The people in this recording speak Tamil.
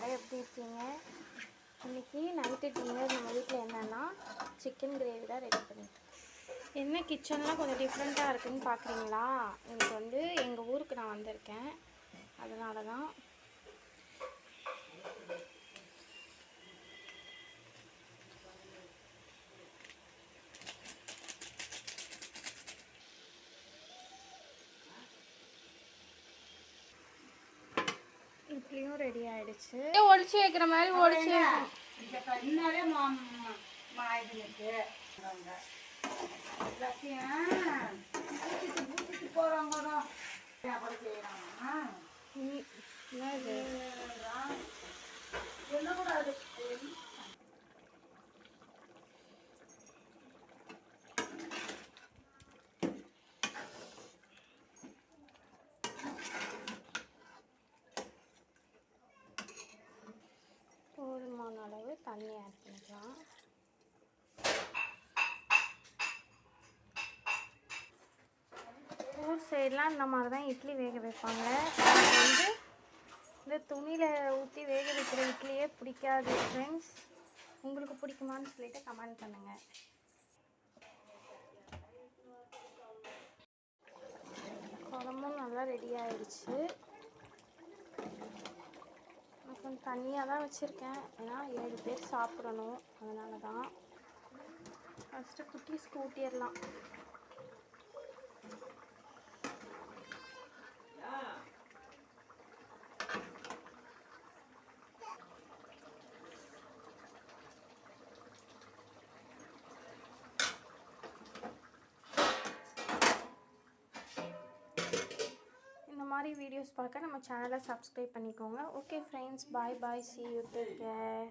எல்லோரும் எப்படி இருக்கீங்க? இன்றைக்கி நைட்டு டின்னர் நம்ம வீட்டில் என்னென்னா சிக்கன் கிரேவி தான் ரெடி பண்ணிட்டு என்ன கிச்சன்லாம் கொஞ்சம் டிஃப்ரெண்ட்டாக இருக்குதுன்னு பார்க்குறீங்களா? எனக்கு வந்து எங்கள் ஊருக்கு நான் வந்திருக்கேன், அதனால தான். இட்லியும் ரெடி ஆகிடுச்சு. ஒழிச்சு வைக்கிற மாதிரி ஒழிச்சு போதுமான அளவு தண்ணி ஆட் பண்ணிக்கலாம். ஊர் சைடெலாம் இந்த மாதிரி தான் இட்லி வேக வைப்பாங்க. எனக்கு வந்து இந்த துணியில் ஊற்றி வேக வைக்கிற இட்லியே பிடிக்காது ஃப்ரெண்ட்ஸ். உங்களுக்கு பிடிக்குமான்னு சொல்லிட்டு கமெண்ட் பண்ணுங்கள். குழம்பும் நல்லா ரெடி ஆகிடுச்சு. கொஞ்சம் தண்ணியாக தான் வச்சுருக்கேன், ஏன்னா 7 பேர் சாப்பிடணும், அதனால தான். ஃபஸ்ட்டு குட்டீஸ்க்கு ஊட்டிடலாம். இந்த மாதிரி வீடியோஸ் பார்க்க நம்ம சேனலை சப்ஸ்கிரைப் பண்ணிக்கோங்க. Okay friends, bye bye, see you, take care.